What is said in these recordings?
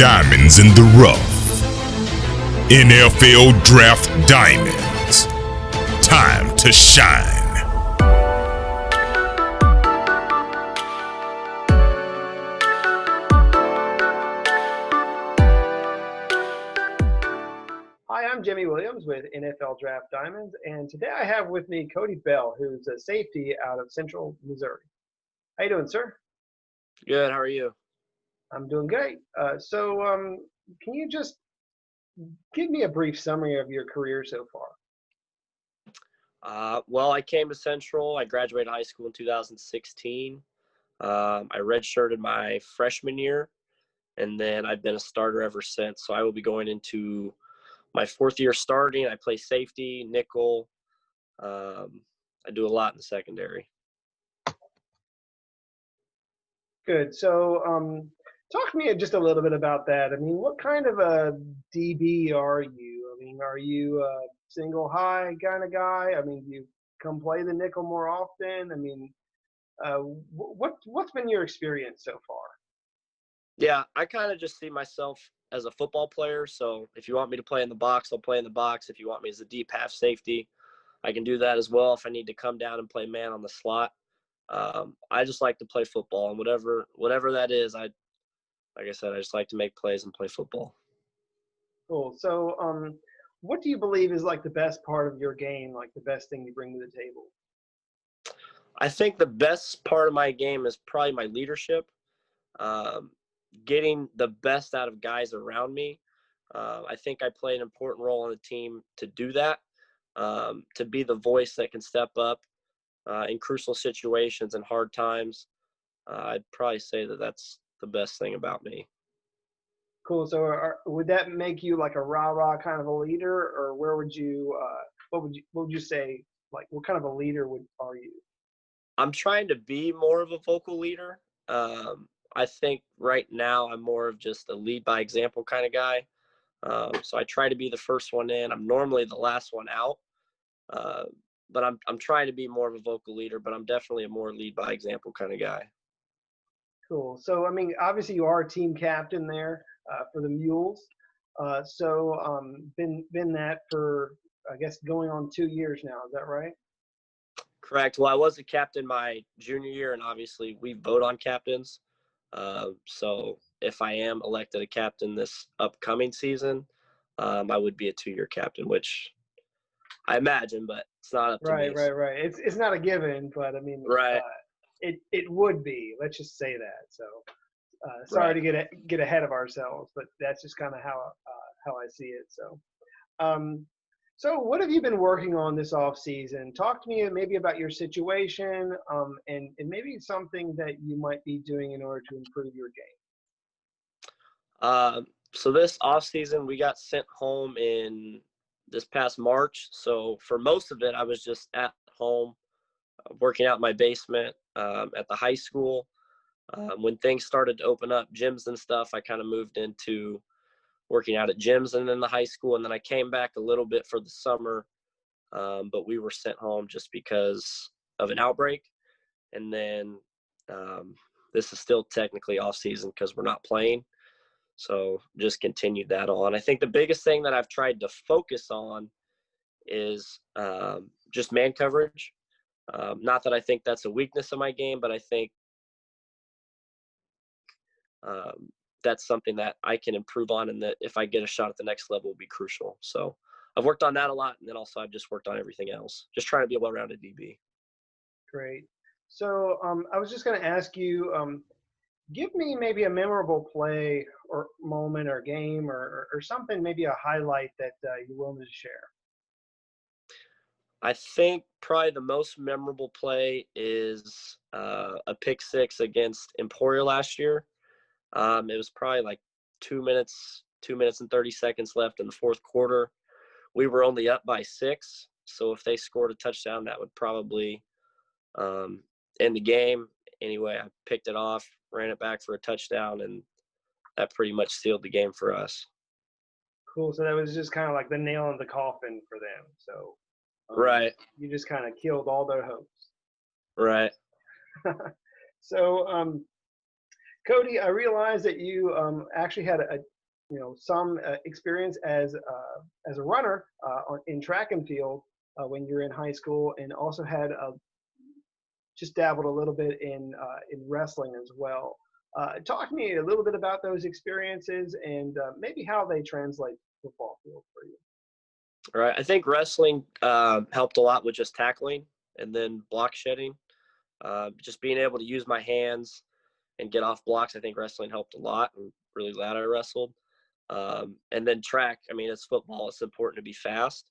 Diamonds in the rough. NFL Draft Diamonds. Time to shine. Hi, I'm Jimmy Williams with NFL Draft Diamonds, and today I have with me Codie Bell, who's a safety out of Central Missouri. How you doing, sir? Good. How are you? I'm doing great. Can you just give me a brief summary of your career so far? Well, I came to Central. I graduated high school in 2016. I redshirted my freshman year, and then I've been a starter ever since. So I will be going into my fourth year starting. I play safety, nickel. I do a lot in the secondary. Good. So, talk to me just a little bit about that. I mean, what kind of a DB are you? I mean, are you a single high kind of guy? I mean, do you come play the nickel more often? I mean, what's been your experience so far? Yeah, I kind of just see myself as a football player. So if you want me to play in the box, I'll play in the box. If you want me as a deep half safety, I can do that as well. If I need to come down and play man on the slot, I just like to play football, and whatever that is, like I said, I just like to make plays and play football. Cool. So, what do you believe is like the best part of your game, like the best thing you bring to the table? I think the best part of my game is probably my leadership, getting the best out of guys around me. I think I play an important role on the team to do that, to be the voice that can step up in crucial situations and hard times. I'd probably say that that's the best thing about me. Cool. So, would that make you like a rah-rah kind of a leader, or where would you, what would you say, like, what kind of a leader are you? I'm trying to be more of a vocal leader. I think right now I'm more of just a lead by example kind of guy. So I try to be the first one in. I'm normally the last one out, but I'm trying to be more of a vocal leader. But I'm definitely a more lead by example kind of guy. Cool. So, I mean, obviously you are a team captain there for the Mules. Been that for, I guess, going on 2 years now. Is that right? Correct. Well, I was a captain my junior year, and obviously we vote on captains. So if I am elected a captain this upcoming season, I would be a 2-year captain, which I imagine, but it's not up to me. Right. It's not a given, but I mean, Right. It would be. Let's just say that. So, sorry Right. to get ahead of ourselves, but that's just kind of how I see it. Um, so what have you been working on this off season? Talk to me maybe about your situation, and maybe something that you might be doing in order to improve your game. So this off season, we got sent home in this past March. So for most of it, I was just at home working out in my basement at the high school. When things started to open up, gyms and stuff, I kind of moved into working out at gyms and then the high school. And then I came back a little bit for the summer, but we were sent home just because of an outbreak. And then this is still technically off season because we're not playing. So just continued that on. I think the biggest thing that I've tried to focus on is just man coverage. Not that I think that's a weakness of my game, but I think that's something that I can improve on, and that if I get a shot at the next level will be crucial. So I've worked on that a lot, and then also I've just worked on everything else. Just trying to be a well-rounded DB. Great. So I was just going to ask you, give me maybe a memorable play or moment or game or something, maybe a highlight that you're willing to share. I think probably the most memorable play is a pick six against Emporia last year. It was probably like 2 minutes and 30 seconds left in the fourth quarter. We were only up by 6. So if they scored a touchdown, that would probably end the game. Anyway, I picked it off, ran it back for a touchdown, and that pretty much sealed the game for us. Cool. So that was just kind of like the nail in the coffin for them. So Right. You just kind of killed all their hopes. Right. So Cody, I realize that you actually had some experience as a runner in track and field when you were in high school, and also had just dabbled a little bit in wrestling as well. Talk to me a little bit about those experiences and maybe how they translate to the football field for you. All right. I think wrestling helped a lot with just tackling and then block shedding. Just being able to use my hands and get off blocks. I think wrestling helped a lot. I'm really glad I wrestled. And then track. I mean, it's football. It's important to be fast.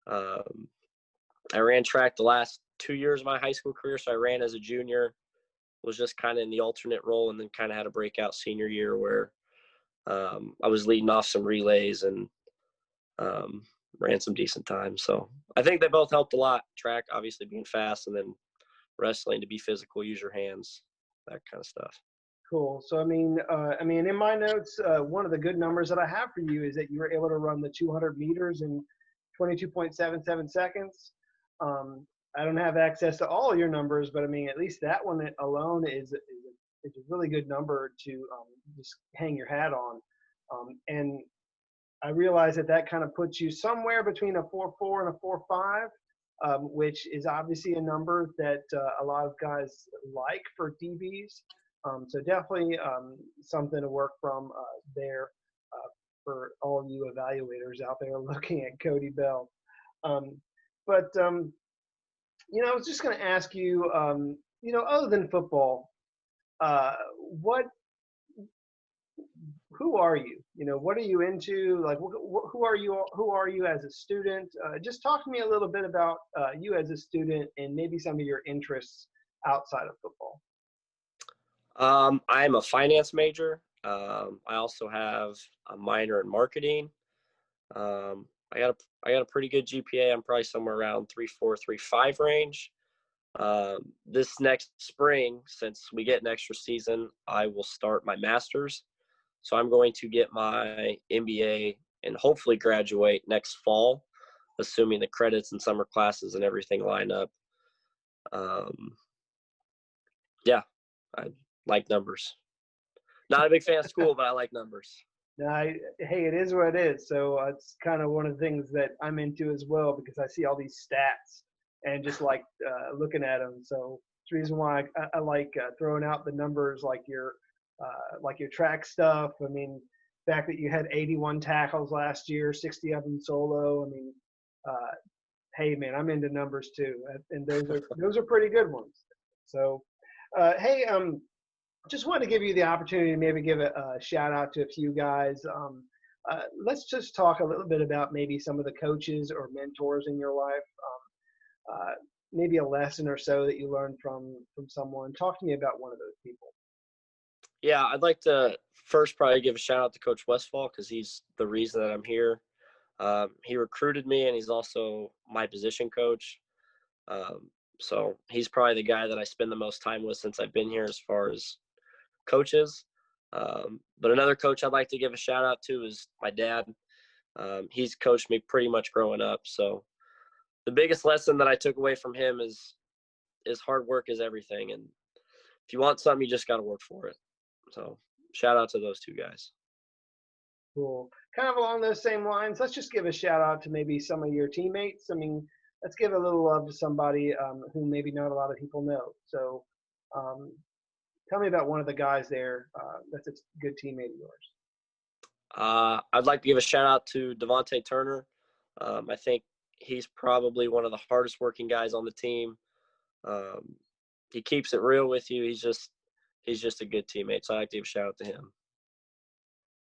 I ran track the last 2 years of my high school career. So I ran as a junior, was just kind of in the alternate role, and then kind of had a breakout senior year where I was leading off some relays and ran some decent times. So I think they both helped a lot. Track, obviously being fast, and then wrestling to be physical, use your hands, that kind of stuff. Cool. So, I mean, in my notes, one of the good numbers that I have for you is that you were able to run the 200 meters in 22.77 seconds. I don't have access to all your numbers, but I mean, at least that one alone is a really good number to just hang your hat on. And I realize that kind of puts you somewhere between a 4.4 and a 4.5, which is obviously a number that a lot of guys like for DBs. So definitely something to work from there for all of you evaluators out there looking at Codie Bell. I was just going to ask you, other than football, who are you? What are you into? Like, who are you? Who are you as a student? Just talk to me a little bit about you as a student and maybe some of your interests outside of football. I'm a finance major. I also have a minor in marketing. I got a pretty good GPA. I'm probably somewhere around 3.4, 3.5 range. This next spring, since we get an extra season, I will start my master's. So I'm going to get my MBA and hopefully graduate next fall, assuming the credits and summer classes and everything line up. Yeah, I like numbers. Not a big fan of school, but I like numbers. No, hey, it is what it is. So it's kind of one of the things that I'm into as well, because I see all these stats and just like looking at them. So it's the reason why I like throwing out the numbers like your track stuff. I mean, the fact that you had 81 tackles last year, 60 of them solo. I mean, hey man, I'm into numbers too, and those are pretty good ones. So, hey, just wanted to give you the opportunity to maybe give a shout out to a few guys. Let's just talk a little bit about maybe some of the coaches or mentors in your life. Maybe a lesson or so that you learned from someone. Talk to me about one of those people. Yeah, I'd like to first probably give a shout out to Coach Westfall, because he's the reason that I'm here. He recruited me, and he's also my position coach. So he's probably the guy that I spend the most time with since I've been here as far as coaches. But another coach I'd like to give a shout out to is my dad. He's coached me pretty much growing up. So the biggest lesson that I took away from him is hard work is everything. And if you want something, you just got to work for it. So shout out to those two guys. Cool. Kind of along those same lines, let's just give a shout out to maybe some of your teammates. I mean, let's give a little love to somebody who maybe not a lot of people know. So tell me about one of the guys there that's a good teammate of yours. I'd like to give a shout out to Devontae Turner. I think he's probably one of the hardest working guys on the team. He keeps it real with you. He's just a good teammate. So I like to give a shout out to him.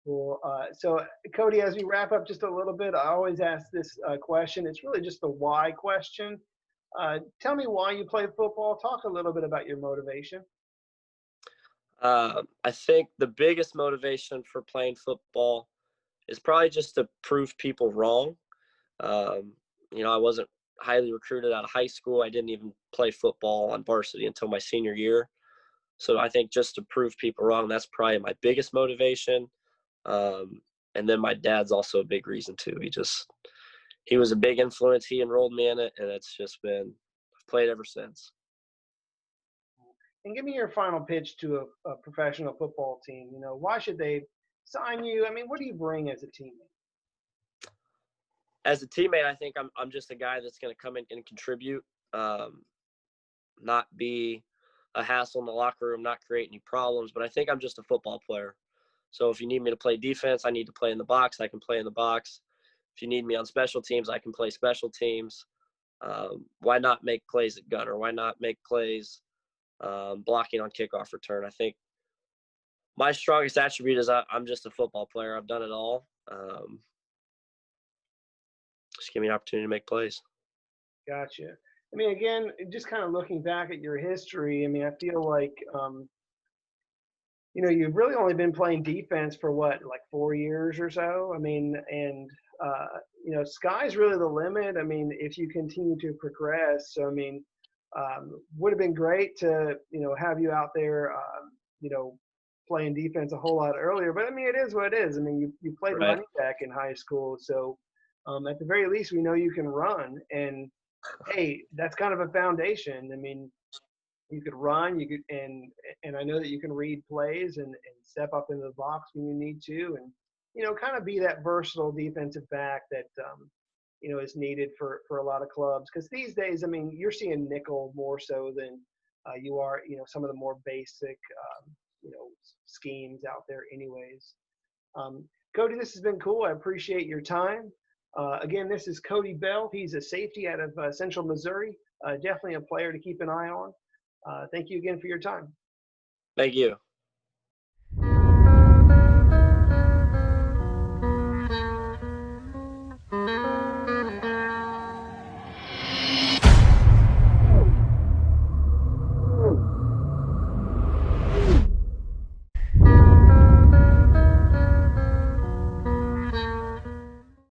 Cool. So Cody, as we wrap up just a little bit, I always ask this question. It's really just the why question. Tell me why you play football. Talk a little bit about your motivation. I think the biggest motivation for playing football is probably just to prove people wrong. I wasn't highly recruited out of high school. I didn't even play football on varsity until my senior year. So I think just to prove people wrong, that's probably my biggest motivation. And then my dad's also a big reason too. He was a big influence. He enrolled me in it, and it's just I've played ever since. And give me your final pitch to a professional football team. You know, why should they sign you? I mean, what do you bring as a teammate? As a teammate, I think I'm just a guy that's going to come in and contribute, not be a hassle in the locker room, not create any problems. But I think I'm just a football player. So if you need me to play defense, I need to play in the box. I can play in the box. If you need me on special teams, I can play special teams. Why not make plays at gunner? Why not make plays blocking on kickoff return? I think my strongest attribute is I'm just a football player. I've done it all. Just give me an opportunity to make plays. Gotcha. I mean, again, just kind of looking back at your history, I mean, I feel like, you know, you've really only been playing defense for what, like 4 years or so? I mean, and, you know, sky's really the limit. I mean, if you continue to progress, so, I mean, would have been great to, you know, have you out there, you know, playing defense a whole lot earlier. But, I mean, it is what it is. I mean, you played Right. running back in high school. So, at the very least, we know you can run. And, hey, that's kind of a foundation. I mean, you could run, you could, and I know that you can read plays and step up into the box when you need to, and you know, kind of be that versatile defensive back that you know is needed for a lot of clubs. Because these days, I mean, you're seeing nickel more so than you are, you know, some of the more basic, you know, schemes out there. Anyways, Cody, this has been cool. I appreciate your time. Again, this is Codie Bell. He's a safety out of Central Missouri. Definitely a player to keep an eye on. Thank you again for your time. Thank you.